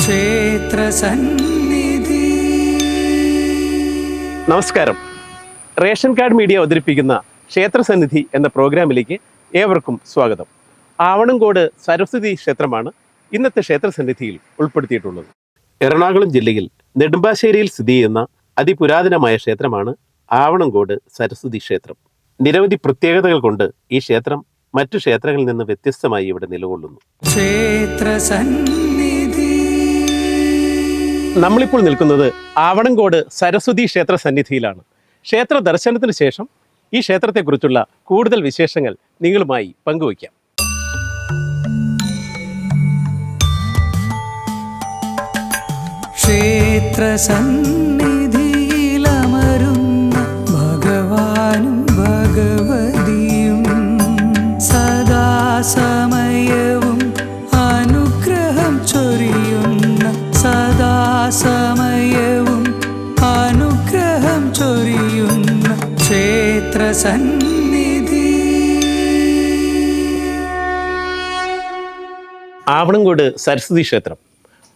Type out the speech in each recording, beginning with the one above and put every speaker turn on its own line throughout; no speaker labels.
ക്ഷേത്രസന്നിധി.
നമസ്കാരം. Ration card media അവതരിപ്പിക്കുന്ന ക്ഷേത്രസന്നിധി എന്ന പ്രോഗ്രാമിലേക്ക് ഏവർക്കും സ്വാഗതം. ആവണങ്കോട് സരസ്വതി ക്ഷേത്രമാണ് ഇന്നത്തെ ക്ഷേത്രസന്നിധിയിൽ ഉൾപ്പെടുത്തിയിട്ടുള്ളത്. എറണാകുളം ജില്ലയിൽ നെടുമ്പാശ്ശേരിയിൽ സ്ഥിതി ചെയ്യുന്ന അതിപുരാതനമായ ക്ഷേത്രമാണ് ആവണങ്കോട് സരസ്വതി ക്ഷേത്രം. നിരവധി പ്രത്യേകതകൾ കൊണ്ട് ഈ ക്ഷേത്രം മറ്റു ക്ഷേത്രങ്ങളിൽ നിന്ന് വ്യത്യസ്തമായി ഇവിടെ നിലകൊള്ളുന്നു.
ക്ഷേത്രസന്നിധി.
നമ്മളിപ്പോൾ നിൽക്കുന്നത് ആവണങ്കോട് സരസ്വതി ക്ഷേത്ര സന്നിധിയിലാണ്. ക്ഷേത്ര ദർശനത്തിന് ശേഷം ഈ ക്ഷേത്രത്തെക്കുറിച്ചുള്ള കൂടുതൽ വിശേഷങ്ങൾ നിങ്ങളുമായി പങ്കുവയ്ക്കാം.
ക്ഷേത്രസന്നിധിയിലമരുന്ന ഭഗവാനും ഭഗവതിയും സദാസമയവും അനുഗ്രഹം ചൊരിയുന്ന സദാസമയവും അനുഗ്രഹം ചൊരിയുന്ന ക്ഷേത്രസന്നിധി.
ആവണങ്കോട് സരസ്വതി ക്ഷേത്രം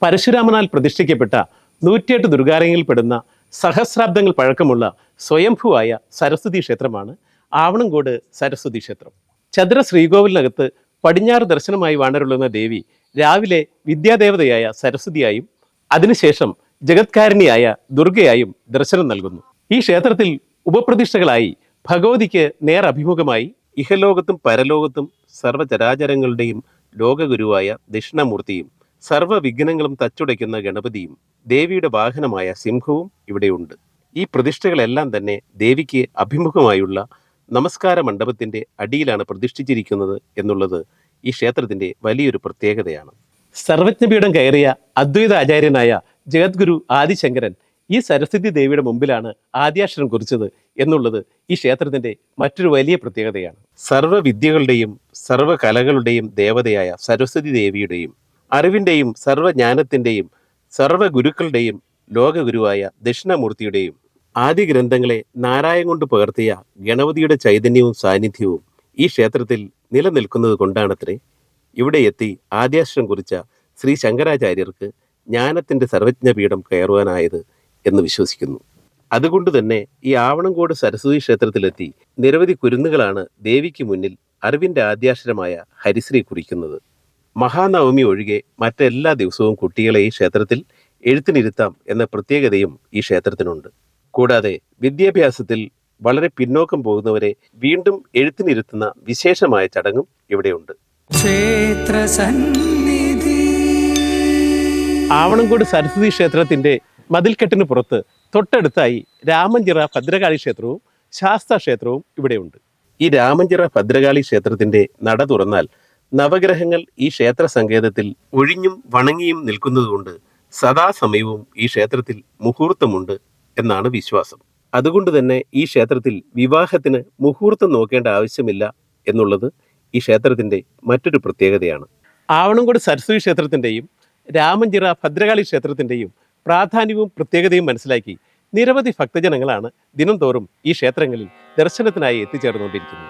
പരശുരാമനാൽ പ്രതിഷ്ഠിക്കപ്പെട്ട 108 ദുർഗാലയങ്ങളിൽപ്പെടുന്ന സഹസ്രാബ്ദങ്ങൾ പഴക്കമുള്ള സ്വയംഭുവായ സരസ്വതി ക്ഷേത്രമാണ് ആവണങ്കോട് സരസ്വതി ക്ഷേത്രം. ചതുര ശ്രീകോവിലിനകത്ത് പടിഞ്ഞാറ് ദർശനമായി വാണരുളുന്ന ദേവി രാവിലെ വിദ്യാദേവതയായ സരസ്വതിയായും അതിനുശേഷം ജഗത്കാരിണിയായ ദുർഗയായും ദർശനം നൽകുന്നു. ഈ ക്ഷേത്രത്തിൽ ഉപപ്രതിഷ്ഠകളായി ഭഗവതിക്ക് നേർ അഭിമുഖമായി ഇഹലോകത്തും പരലോകത്തും സർവ്വചരാചരങ്ങളുടെയും ലോകഗുരുവായ ദക്ഷിണമൂർത്തിയും സർവ്വവിഘ്നങ്ങളും തച്ചുടയ്ക്കുന്ന ഗണപതിയും ദേവിയുടെ വാഹനമായ സിംഹവും ഇവിടെയുണ്ട്. ഈ പ്രതിഷ്ഠകളെല്ലാം തന്നെ ദേവിക്ക് അഭിമുഖമായുള്ള നമസ്കാര മണ്ഡപത്തിൻ്റെ അടിയിലാണ് പ്രതിഷ്ഠിച്ചിരിക്കുന്നത് എന്നുള്ളത് ഈ ക്ഷേത്രത്തിൻ്റെ വലിയൊരു പ്രത്യേകതയാണ്. സർവജ്ഞപീഠം കയറിയ അദ്വൈത ആചാര്യനായ ജഗദ്ഗുരു ആദിശങ്കരൻ ഈ സരസ്വതി ദേവിയുടെ മുമ്പിലാണ് ആദ്യാക്ഷരം കുറിച്ചത് എന്നുള്ളത് ഈ ക്ഷേത്രത്തിൻ്റെ മറ്റൊരു വലിയ പ്രത്യേകതയാണ്. സർവ്വവിദ്യകളുടെയും സർവ്വകലകളുടെയും ദേവതയായ സരസ്വതി ദേവിയുടെയും അറിവിൻ്റെയും സർവ്വജ്ഞാനത്തിൻ്റെയും സർവ്വഗുരുക്കളുടെയും ലോകഗുരുവായ ദക്ഷിണമൂർത്തിയുടെയും ആദ്യ ഗ്രന്ഥങ്ങളെ നാരായം കൊണ്ട് പകർത്തിയ ഗണപതിയുടെ ചൈതന്യവും സാന്നിധ്യവും ഈ ക്ഷേത്രത്തിൽ നിലനിൽക്കുന്നത് കൊണ്ടാണത്രേ ഇവിടെ എത്തി ആദ്യാക്ഷരം കുറിച്ച ശ്രീ ശങ്കരാചാര്യർക്ക് ജ്ഞാനത്തിൻ്റെ സർവജ്ഞപീഠം കയറുവാനായത് എന്ന് വിശ്വസിക്കുന്നു. അതുകൊണ്ട് തന്നെ ഈ ആവണങ്കോട് സരസ്വതി ക്ഷേത്രത്തിലെത്തി നിരവധി കുരുന്നുകളാണ് ദേവിക്ക് മുന്നിൽ അറിവിൻ്റെ ആദ്യാക്ഷരമായ ഹരിശ്രീ കുറിക്കുന്നത്. മഹാനവമി ഒഴികെ മറ്റെല്ലാ ദിവസവും കുട്ടികളെ ഈ ക്ഷേത്രത്തിൽ എഴുത്തിനിരുത്താം എന്ന പ്രത്യേകതയും ഈ ക്ഷേത്രത്തിനുണ്ട്. കൂടാതെ വിദ്യാഭ്യാസത്തിൽ വളരെ പിന്നോക്കം പോകുന്നവരെ വീണ്ടും എഴുത്തിനിരുത്തുന്ന വിശേഷമായ ചടങ്ങും ഇവിടെയുണ്ട്.
ക്ഷേത്രസന്നിധി.
ആവണങ്കോട് സരസ്വതി ക്ഷേത്രത്തിന്റെ മതിൽക്കെട്ടിന് പുറത്ത് തൊട്ടടുത്തായി രാമഞ്ചിറ ഭദ്രകാളി ക്ഷേത്രവും ശാസ്താ ക്ഷേത്രവും ഇവിടെയുണ്ട്. ഈ രാമഞ്ചിറ ഭദ്രകാളി ക്ഷേത്രത്തിന്റെ നട തുറന്നാൽ നവഗ്രഹങ്ങൾ ഈ ക്ഷേത്ര സങ്കേതത്തിൽ ഒഴിഞ്ഞും വണങ്ങിയും നിൽക്കുന്നതുകൊണ്ട് സദാസമയവും ഈ ക്ഷേത്രത്തിൽ മുഹൂർത്തമുണ്ട് എന്നാണ് വിശ്വാസം. അതുകൊണ്ട് തന്നെ ഈ ക്ഷേത്രത്തിൽ വിവാഹത്തിന് മുഹൂർത്തം നോക്കേണ്ട ആവശ്യമില്ല എന്നുള്ളത് ഈ ക്ഷേത്രത്തിന്റെ മറ്റൊരു പ്രത്യേകതയാണ്. ആവണങ്കോട് സരസ്വതി ക്ഷേത്രത്തിന്റെയും രാമഞ്ചിറ ഭദ്രകാളി ക്ഷേത്രത്തിന്റെയും പ്രാധാന്യവും പ്രത്യേകതയും മനസ്സിലാക്കി നിരവധി ഭക്തജനങ്ങളാണ് ദിനം തോറും ഈ ക്ഷേത്രങ്ങളിൽ ദർശനത്തിനായി എത്തിച്ചേർന്നുകൊണ്ടിരിക്കുന്നത്.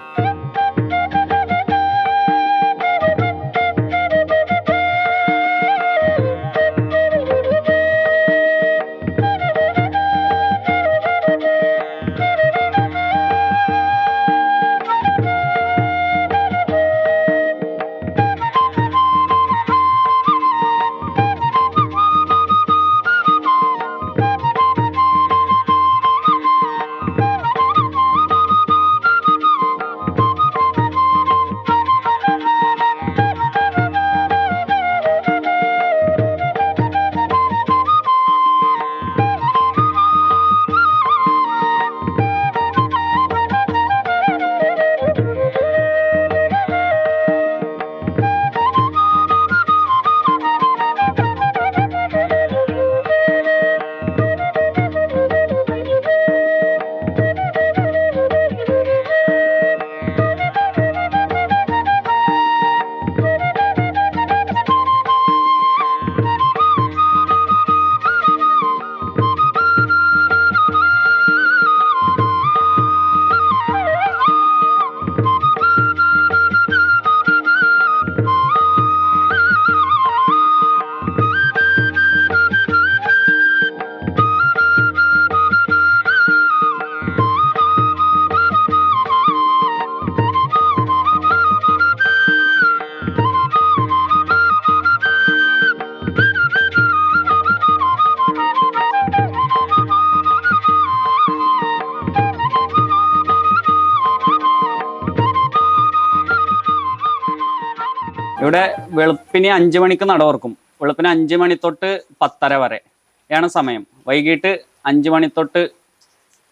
ഇവിടെ വെളുപ്പിന് 5 മണിക്ക് നട തുറക്കും. വെളുപ്പിന് 5 മണി തൊട്ട് 10:30 വരെയാണ് സമയം. വൈകിട്ട് 5 മണി തൊട്ട്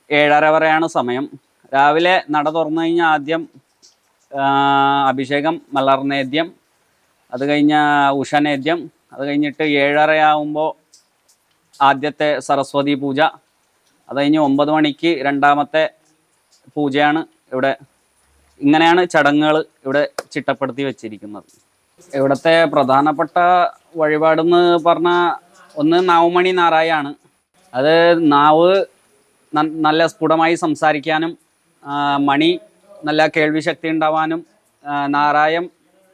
7:30 വരെയാണ് സമയം. രാവിലെ നട തുറന്നു കഴിഞ്ഞാൽ ആദ്യം അഭിഷേകം, മലർനേദ്യം, അത് കഴിഞ്ഞ ഉഷനേദ്യം, അത് കഴിഞ്ഞിട്ട് 7:30 ആകുമ്പോൾ ആദ്യത്തെ സരസ്വതി പൂജ, അത് കഴിഞ്ഞ് 9 മണിക്ക് രണ്ടാമത്തെ പൂജയാണ് ഇവിടെ. ഇങ്ങനെയാണ് ചടങ്ങുകൾ ഇവിടെ ചിട്ടപ്പെടുത്തി വെച്ചിരിക്കുന്നത്. ഇവിടുത്തെ പ്രധാനപ്പെട്ട വഴിപാടെന്ന് പറഞ്ഞാൽ ഒന്ന് നാവുമണി നാരായാണ്. അത് നാവ് നല്ല സ്ഫുടമായി സംസാരിക്കാനും മണി നല്ല കേൾവി ശക്തി ഉണ്ടാവാനും നാരായം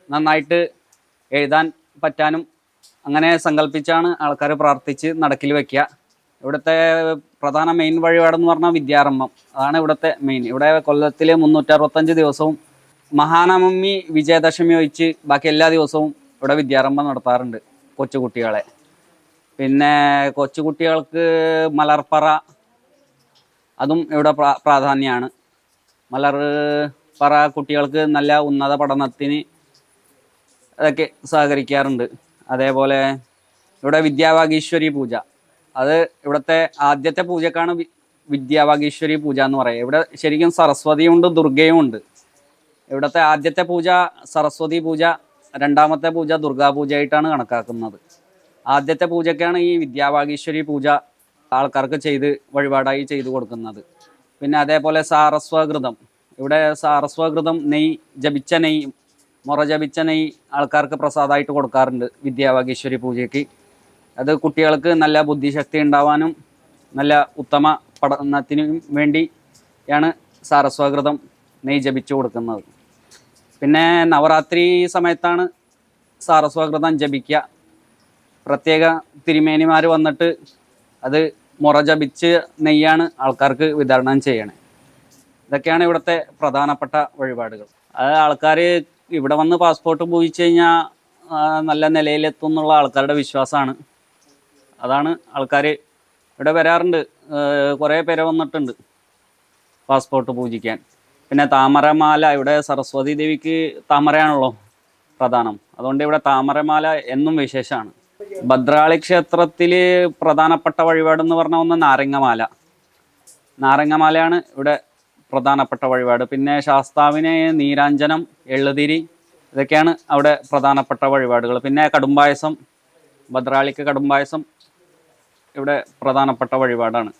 നന്നായിട്ട് എഴുതാൻ പറ്റാനും അങ്ങനെ സങ്കല്പിച്ചാണ് ആൾക്കാർ പ്രാർത്ഥിച്ച് നടക്കിൽ വയ്ക്കുക. ഇവിടുത്തെ പ്രധാന മെയിൻ വഴിപാടെന്ന് പറഞ്ഞാൽ വിദ്യാരംഭം. അതാണ് ഇവിടുത്തെ മെയിൻ. ഇവിടെ കൊല്ലത്തിൽ 365 ദിവസവും മഹാനവമി, വിജയദശമി ഒഴിച്ച് ബാക്കി എല്ലാ ദിവസവും ഇവിടെ വിദ്യാരംഭം നടത്താറുണ്ട് കൊച്ചുകുട്ടികളെ. പിന്നെ കൊച്ചുകുട്ടികൾക്ക് മലർപ്പറ, അതും ഇവിടെ പ്രാധാന്യമാണ്. മലർപ്പറ കുട്ടികൾക്ക് നല്ല ഉന്നത പഠനത്തിന് അതൊക്കെ സഹകരിക്കാറുണ്ട്. അതേപോലെ ഇവിടെ വിദ്യാവാഗീശ്വരി പൂജ, അത് ഇവിടുത്തെ ആദ്യത്തെ പൂജക്കാണ് വിദ്യാവാഗീശ്വരി പൂജ എന്ന് പറയുക. ഇവിടെ ശരിക്കും സരസ്വതിയും ഉണ്ട്, ദുർഗയും ഉണ്ട്. ഇവിടുത്തെ ആദ്യത്തെ പൂജ സരസ്വതി പൂജ, രണ്ടാമത്തെ പൂജ ദുർഗാപൂജയായിട്ടാണ് കണക്കാക്കുന്നത്. ആദ്യത്തെ പൂജയ്ക്കാണ് ഈ വിദ്യാവാഗീശ്വരി പൂജ ആൾക്കാർക്ക് വഴിപാടായി ചെയ്തു കൊടുക്കുന്നത്. പിന്നെ അതേപോലെ സാരസ്വകൃതം, ഇവിടെ സാരസ്വകൃതം നെയ്യ്, ജപിച്ച നെയ്യ്, മുറ ജപിച്ച നെയ്യ് ആൾക്കാർക്ക് പ്രസാദമായിട്ട് കൊടുക്കാറുണ്ട് വിദ്യാവാഗീശ്വരി പൂജയ്ക്ക്. അത് കുട്ടികൾക്ക് നല്ല ബുദ്ധിശക്തി ഉണ്ടാവാനും നല്ല ഉത്തമ പഠനത്തിനും വേണ്ടിയാണ് സാരസ്വകൃതം നെയ്യ് ജപിച്ചു കൊടുക്കുന്നത്. പിന്നെ നവരാത്രി സമയത്താണ് സാരസ്വകൃതം ജപിക്കുക. പ്രത്യേക തിരുമേനിമാർ വന്നിട്ട് അത് മുറ ജപിച്ച് നെയ്യാണ് ആൾക്കാർക്ക് വിതരണം ചെയ്യണേ. ഇതൊക്കെയാണ് ഇവിടുത്തെ പ്രധാനപ്പെട്ട വഴിപാടുകൾ. അത് ആൾക്കാർ ഇവിടെ വന്ന് പാസ്പോർട്ട് പൂജിച്ച് കഴിഞ്ഞാൽ നല്ല നിലയിലെത്തും എന്നുള്ള ആൾക്കാരുടെ വിശ്വാസമാണ്. അതാണ് ആൾക്കാർ ഇവിടെ വരാറുണ്ട്. കുറേ പേര് വന്നിട്ടുണ്ട് പാസ്പോർട്ട് പൂജിക്കാൻ. പിന്നെ താമരമാല, ഇവിടെ സരസ്വതി ദേവിക്ക് താമരയാണല്ലോ പ്രധാനം, അതുകൊണ്ട് ഇവിടെ താമരമാല എന്നും വിശേഷമാണ്. ഭദ്രാളി ക്ഷേത്രത്തിൽ പ്രധാനപ്പെട്ട വഴിപാടെന്ന് പറഞ്ഞാൽ ഒന്ന് നാരങ്ങമാലയാണ് ഇവിടെ പ്രധാനപ്പെട്ട വഴിപാട്. പിന്നെ ശാസ്താവിന് നീരാഞ്ജനം, എള്ളുതിരി, ഇതൊക്കെയാണ് അവിടെ പ്രധാനപ്പെട്ട വഴിപാടുകൾ. പിന്നെ കടുംപായസം, ഭദ്രാളിക്ക് കടുംപായസം ഇവിടെ പ്രധാനപ്പെട്ട വഴിപാടാണ്.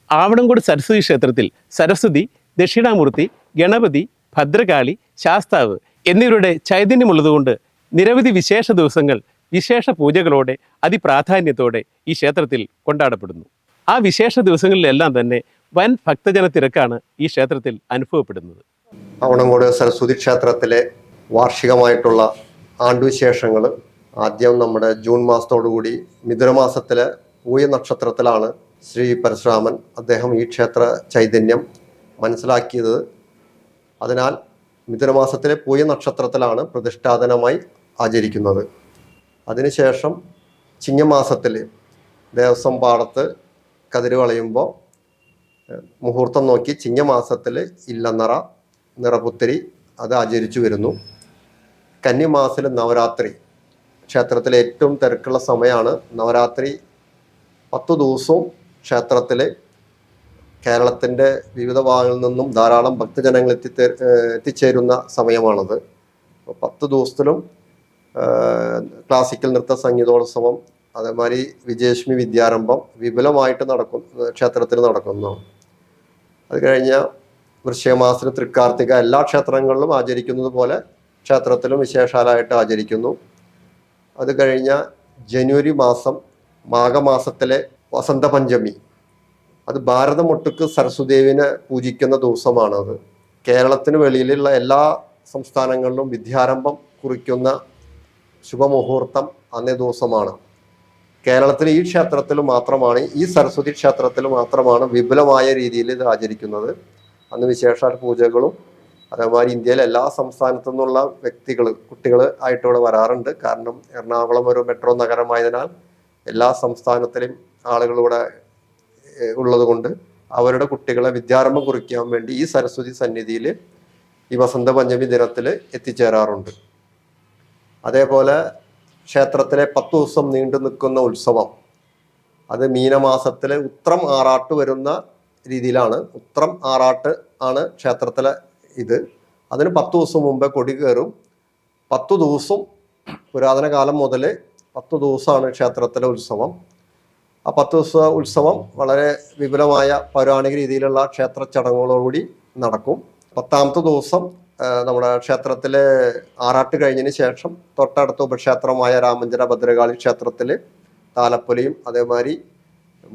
ആവണംകോട് സരസ്വതി ക്ഷേത്രത്തിൽ സരസ്വതി, ദക്ഷിണാമൂർത്തി, ഗണപതി, ഭദ്രകാളി, ശാസ്താവ് എന്നിവരുടെ ചൈതന്യമുള്ളതുകൊണ്ട് നിരവധി വിശേഷ ദിവസങ്ങൾ വിശേഷ പൂജകളോടെ അതിപ്രാധാന്യത്തോടെ ഈ ക്ഷേത്രത്തിൽ കൊണ്ടാടപ്പെടുന്നു. ആ വിശേഷ ദിവസങ്ങളിലെല്ലാം തന്നെ വൻ ഭക്തജന തിരക്കാണ് ഈ ക്ഷേത്രത്തിൽ അനുഭവപ്പെടുന്നത്.
ആവണംകോട് സരസ്വതി ക്ഷേത്രത്തിലെ വാർഷികമായിട്ടുള്ള ആണ്ടുവിശേഷങ്ങൾ ആദ്യം നമ്മുടെ ജൂൺ മാസത്തോടുകൂടി മിഥുനമാസത്തിലെ പൂയ നക്ഷത്രത്തിലാണ് ശ്രീ പരശുരാമൻ അദ്ദേഹം ഈ ക്ഷേത്ര ചൈതന്യം മനസ്സിലാക്കിയത്. അതിനാൽ മിഥുനമാസത്തിലെ പൂയ നക്ഷത്രത്തിലാണ് പ്രതിഷ്ഠാദനമായി ആചരിക്കുന്നത്. അതിനുശേഷം ചിങ്ങമാസത്തിൽ ദേവസ്വം പാടത്ത് കതിര് വളയുമ്പോൾ മുഹൂർത്തം നോക്കി ചിങ്ങമാസത്തിൽ ഇല്ലനിറ, നിറപുത്തരി അത് ആചരിച്ചു വരുന്നു. കന്നിമാസത്തിൽ നവരാത്രി, ക്ഷേത്രത്തിലെ ഏറ്റവും തിരക്കുള്ള സമയമാണ് നവരാത്രി. 10 ദിവസവും ക്ഷേത്രത്തിൽ കേരളത്തിൻ്റെ വിവിധ ഭാഗങ്ങളിൽ നിന്നും ധാരാളം ഭക്തജനങ്ങൾ എത്തിച്ചേരുന്ന സമയമാണത്. 10 ദിവസത്തിലും ക്ലാസിക്കൽ നൃത്ത സംഗീതോത്സവം, അതേമാതിരി വിജയലക്ഷ്മി വിദ്യാരംഭം വിപുലമായിട്ട് ക്ഷേത്രത്തിൽ നടക്കുന്നു. അത് കഴിഞ്ഞ വൃശ്ചികമാസത്തിൽ തൃക്കാർത്തിക എല്ലാ ക്ഷേത്രങ്ങളിലും ആചരിക്കുന്നത് പോലെ ക്ഷേത്രത്തിലും വിശേഷാലായിട്ട് ആചരിക്കുന്നു. അത് കഴിഞ്ഞ ജനുവരി മാസം മാഘമാസത്തിലെ വസന്തപഞ്ചമി, അത് ഭാരതമൊട്ടുക്ക് സരസ്വതിദേവിനെ പൂജിക്കുന്ന ദിവസമാണത്. കേരളത്തിന് വെളിയിലുള്ള എല്ലാ സംസ്ഥാനങ്ങളിലും വിദ്യാരംഭം കുറിക്കുന്ന ശുഭമുഹൂർത്തം അന്നേ ദിവസമാണ്. കേരളത്തിൽ ഈ ക്ഷേത്രത്തിൽ മാത്രമാണ്, ഈ സരസ്വതി ക്ഷേത്രത്തിൽ മാത്രമാണ് വിപുലമായ രീതിയിൽ ഇത് ആചരിക്കുന്നത്. അന്ന് വിശേഷാൽ പൂജകളും അതേമാതിരി ഇന്ത്യയിലെ എല്ലാ സംസ്ഥാനത്തു നിന്നുള്ള വ്യക്തികൾ, കുട്ടികൾ ആയിട്ട് ഇവിടെ വരാറുണ്ട്. കാരണം എറണാകുളം ഒരു മെട്രോ നഗരമായതിനാൽ എല്ലാ സംസ്ഥാനത്തിലും ആളുകൾ ഇവിടെ ഉള്ളത് കൊണ്ട് അവരുടെ കുട്ടികളെ വിദ്യാരംഭം കുറിക്കാൻ വേണ്ടി ഈ സരസ്വതി സന്നിധിയിൽ ഈ വസന്ത പഞ്ചമി ദിനത്തിൽ എത്തിച്ചേരാറുണ്ട്. അതേപോലെ ക്ഷേത്രത്തിലെ 10 ദിവസം നീണ്ടു നിൽക്കുന്ന ഉത്സവം, അത് മീനമാസത്തിലെ ഉത്രം ആറാട്ട് വരുന്ന രീതിയിലാണ്. ഉത്രം ആറാട്ട് ആണ് ക്ഷേത്രത്തിലെ ഇത്. അതിന് 10 ദിവസം മുമ്പേ കൊടി കയറും. 10 ദിവസം പുരാതന കാലം മുതൽ 10 ദിവസമാണ് ക്ഷേത്രത്തിലെ ഉത്സവം. ആ 10 ദിവസ ഉത്സവം വളരെ വിപുലമായ പൗരാണിക രീതിയിലുള്ള ക്ഷേത്ര ചടങ്ങുകളോടുകൂടി നടക്കും. 10ാമത്തെ ദിവസം നമ്മുടെ ക്ഷേത്രത്തിലെ ആറാട്ട് കഴിഞ്ഞതിന് ശേഷം തൊട്ടടുത്ത ഉപക്ഷേത്രമായ രാമഞ്ചിറ ഭദ്രകാളി ക്ഷേത്രത്തിൽ താലപ്പൊലിയും അതേമാതിരി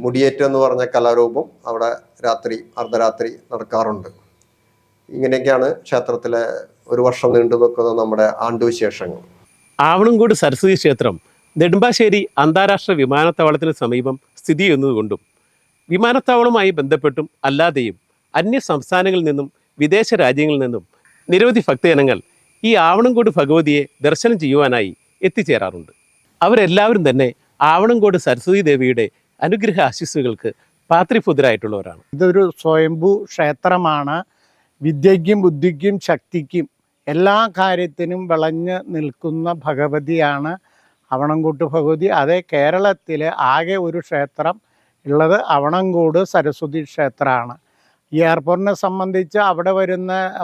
മുടിയേറ്റം എന്ന് പറഞ്ഞ കലാരൂപം അവിടെ രാത്രി അർദ്ധരാത്രി നടക്കാറുണ്ട്. ഇങ്ങനെയൊക്കെയാണ് ക്ഷേത്രത്തിലെ ഒരു വർഷം നീണ്ടു നിൽക്കുന്ന നമ്മുടെ ആണ്ടുവിശേഷങ്ങൾ.
ആവണങ്കോട് സരസ്വതി ക്ഷേത്രം നെടുമ്പാശ്ശേരി അന്താരാഷ്ട്ര വിമാനത്താവളത്തിന് സമീപം സ്ഥിതി ചെയ്യുന്നതുകൊണ്ടും വിമാനത്താവളവുമായി ബന്ധപ്പെട്ടും അല്ലാതെയും അന്യ സംസ്ഥാനങ്ങളിൽ നിന്നും വിദേശ രാജ്യങ്ങളിൽ നിന്നും നിരവധി ഭക്തജനങ്ങൾ ഈ ആവണങ്കോട് ഭഗവതിയെ ദർശനം ചെയ്യുവാനായി എത്തിച്ചേരാറുണ്ട്. അവരെല്ലാവരും തന്നെ ആവണങ്കോട് സരസ്വതി ദേവിയുടെ അനുഗ്രഹ ആശീസ്സുകൾക്ക് പാത്രിപുത്രരായിട്ടുള്ളവരാണ്.
ഇതൊരു സ്വയംഭൂ ക്ഷേത്രമാണ്. വിദ്യയ്ക്കും ബുദ്ധിക്കും ശക്തിക്കും എല്ലാ കാര്യത്തിനും വിളഞ്ഞ് നിൽക്കുന്ന ഭഗവതിയാണ് അവണങ്കോട്ട് ഭഗവതി. അതേ കേരളത്തിൽ ആകെ ഒരു ക്ഷേത്രം ഉള്ളത് അവണങ്കോട് സരസ്വതി ക്ഷേത്രമാണ്. ഈ എയർപോർട്ടിനെ സംബന്ധിച്ച് അവിടെ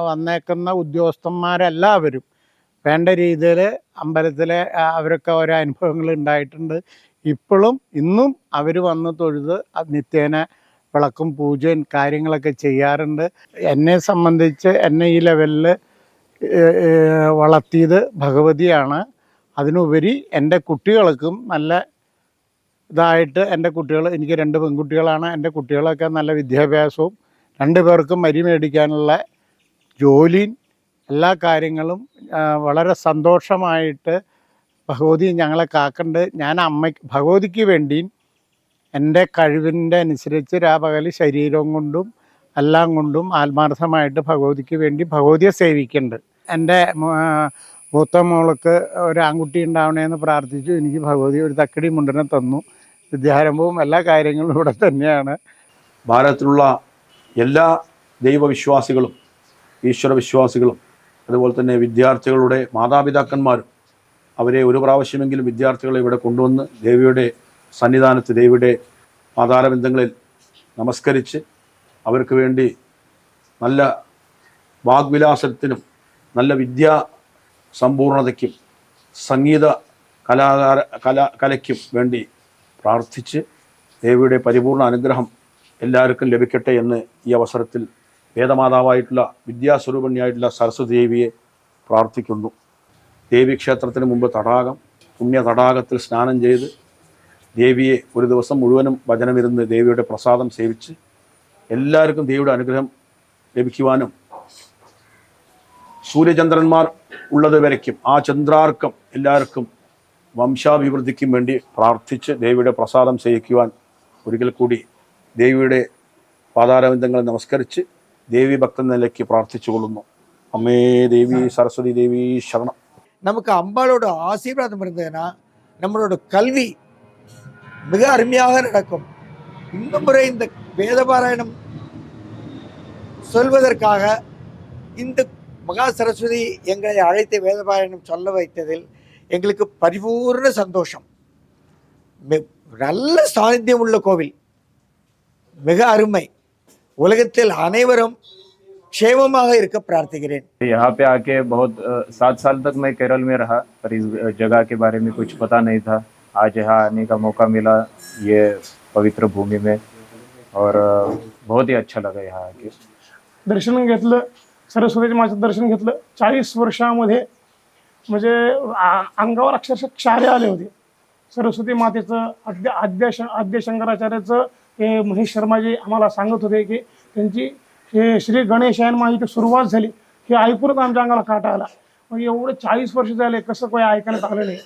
വന്നേക്കുന്ന ഉദ്യോഗസ്ഥന്മാരെല്ലാവരും വേണ്ട രീതിയിൽ അമ്പലത്തിലെ അവരൊക്കെ ഓരോ അനുഭവങ്ങൾ ഉണ്ടായിട്ടുണ്ട്. ഇപ്പോഴും ഇന്നും അവർ വന്ന് തൊഴുത് നിത്യേന വിളക്കും പൂജയും കാര്യങ്ങളൊക്കെ ചെയ്യാറുണ്ട്. എന്നെ സംബന്ധിച്ച് എന്നെ ഈ ലെവലിൽ വളർത്തിയത് ഭഗവതിയാണ്. അതിനുപരി എൻ്റെ കുട്ടികൾക്കും നല്ല ഇതായിട്ട് എൻ്റെ കുട്ടികൾ, എനിക്ക് 2 പെൺകുട്ടികളാണ്. എൻ്റെ കുട്ടികളൊക്കെ നല്ല വിദ്യാഭ്യാസവും 2 പേർക്കും മരി മേടിക്കാനുള്ള ജോലിയും എല്ലാ കാര്യങ്ങളും വളരെ സന്തോഷമായിട്ട് ഭഗവതി ഞങ്ങളെ കാക്കുന്നുണ്ട്. ഞാൻ ഭഗവതിക്ക് വേണ്ടിയും എൻ്റെ കഴിവിൻ്റെ അനുസരിച്ച് രാപകൽ ശരീരം കൊണ്ടും എല്ലാം കൊണ്ടും ആത്മാർത്ഥമായിട്ട് ഭഗവതിക്ക് വേണ്ടി ഭഗവതിയെ സേവിക്കുന്നുണ്ട്. എൻ്റെ മൂത്ത മോൾക്ക് ഒരു ആൺകുട്ടി ഉണ്ടാവണേന്ന് പ്രാർത്ഥിച്ചു. എനിക്ക് ഭഗവതി ഒരു തക്കടി മുണ്ടനെ തന്നു. വിദ്യാരംഭവും എല്ലാ കാര്യങ്ങളും ഇവിടെ തന്നെയാണ്.
ഭാരതത്തിലുള്ള എല്ലാ ദൈവവിശ്വാസികളും ഈശ്വരവിശ്വാസികളും അതുപോലെ തന്നെ വിദ്യാർത്ഥികളുടെ മാതാപിതാക്കന്മാരും അവരെ ഒരു പ്രാവശ്യമെങ്കിലും വിദ്യാർത്ഥികളെ ഇവിടെ കൊണ്ടുവന്ന് ദേവിയുടെ സന്നിധാനത്ത് ദേവിയുടെ പാതാരബന്ധങ്ങളിൽ നമസ്കരിച്ച് അവർക്ക് വേണ്ടി നല്ല വാഗ്വിലാസത്തിനും നല്ല വിദ്യാ സമ്പൂർണതയ്ക്കും സംഗീത കലയ്ക്കും വേണ്ടി പ്രാർത്ഥിച്ച് ദേവിയുടെ പരിപൂർണ അനുഗ്രഹം എല്ലാവർക്കും ലഭിക്കട്ടെ എന്ന് ഈ അവസരത്തിൽ വേദമാതാവായിട്ടുള്ള വിദ്യാസ്വരൂപിണിയായിട്ടുള്ള സരസ്വതി ദേവിയെ പ്രാർത്ഥിക്കുന്നു. ദേവീക്ഷേത്രത്തിന് മുമ്പ് തടാകം, പുണ്യ തടാകത്തിൽ സ്നാനം ചെയ്ത് ദേവിയെ ഒരു ദിവസം മുഴുവനും ഭജനമിരുന്ന് ദേവിയുടെ പ്രസാദം സേവിച്ച് എല്ലാവർക്കും ദേവിയുടെ അനുഗ്രഹം ലഭിക്കുവാനും സൂര്യചന്ദ്രന്മാർ ഉള്ളത് വരയ്ക്കും ആ ചന്ദ്രാർക്കം എല്ലാവർക്കും വംശാഭിവൃദ്ധിക്കും വേണ്ടി പ്രാർത്ഥിച്ച് ദേവിയുടെ പ്രസാദം സേവിക്കുവാൻ ഒരിക്കൽ കൂടി ദേവിയുടെ പാതാരബന്ധങ്ങളെ നമസ്കരിച്ച് ദേവി ഭക്തൻ നിലയ്ക്ക് പ്രാർത്ഥിച്ചു കൊള്ളുന്നു. അമ്മേ ദേവി സരസ്വതി ദേവി ശരണം.
நமக்கு அம்பாளோட ஆசீர்வாதம் இருந்ததுன்னா நம்மளோட கல்வி மிக அருமையாக நடக்கும். இந்த முறை இந்த வேதபாராயணம் சொல்வதற்காக இந்த மகா சரஸ்வதி எங்களை அழைத்து வேதபாராயணம் சொல்ல வைத்ததில் எங்களுக்கு பரிபூர்ண சந்தோஷம். நல்ல சாநித்தியம் உள்ள கோவில், மிக அருமை. உலகத்தில் அனைவரும் क्षेमமாக இருக்க प्रार्थिக்கிறேன்.
यहाँ पे आके बहुत 7 साल तक मैं केरल में रहा, पर इस जगह के बारे में कुछ पता नहीं था. आज यहाँ आने का मौका मिला ये पवित्र भूमि में और बहुत ही अच्छा लगा यहाँ आके.
दर्शन घेतलं, सरस्वतीच्या मातेचं दर्शन घेतलं. 40 वर्षामध्ये म्हणजे अंगावर अक्षरशः क्षारे आले होते. सरस्वती मातेचं आद्य शंकराचार्याचं हे महेश शर्माजी आम्हाला सांगत होते की त्यांची हे श्री गणेशायन माझी सुरुवात झाली हे ऐकूनच आमच्या अंगाला काटा आला. मग एवढे 40 वर्ष झाले कसं काही ऐकण्यात आलं नाही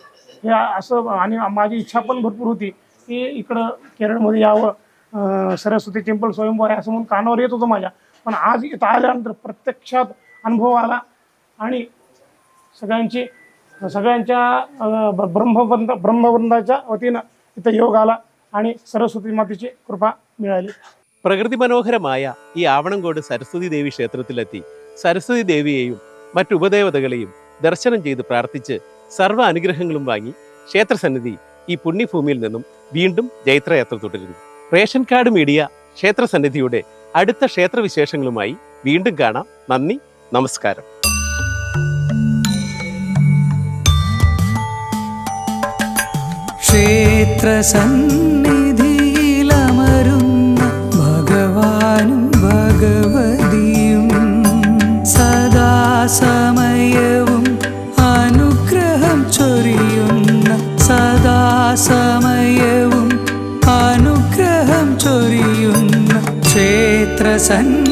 हे असं. आणि माझी इच्छा पण भरपूर होती की इकडं केरळमध्ये यावं, सरस्वती टेम्पल स्वयंभू आहे असं म्हणून कानावर येत होतं माझ्या. पण आज इथं आल्यानंतर प्रत्यक्षात अनुभव आला आणि सगळ्यांच्या ब्रह्मवृंदाच्या वतीनं इथं योग आला आणि सरस्वती मातेची कृपा मिळाली.
പ്രകൃതി മനോഹരമായ ഈ ആവണങ്കോട് സരസ്വതി ദേവി ക്ഷേത്രത്തിലെത്തി സരസ്വതി ദേവിയെയും മറ്റു ഉപദേവതകളെയും ദർശനം ചെയ്ത് പ്രാർത്ഥിച്ച് സർവ്വ അനുഗ്രഹങ്ങളും വാങ്ങി ക്ഷേത്രസന്നിധി ഈ പുണ്യഭൂമിയിൽ നിന്നും വീണ്ടും ജൈത്രയാത്ര തുടരുന്നു. റേഷൻ കാർഡ് മീഡിയ ക്ഷേത്രസന്നിധിയുടെ അടുത്ത ക്ഷേത്രവിശേഷങ്ങളുമായി വീണ്ടും കാണാം. നന്ദി, നമസ്കാരം.
ക്ഷേത്രസന്നിധിയിലമരുന്ന ഭഗവാനും ഭഗവതിയും സദാസമയവും അനുഗ്രഹം ചൊരിയുന്ന സദാസമയവും അനുഗ്രഹം ചൊരിയുന്ന ക്ഷേത്രസന്നിധി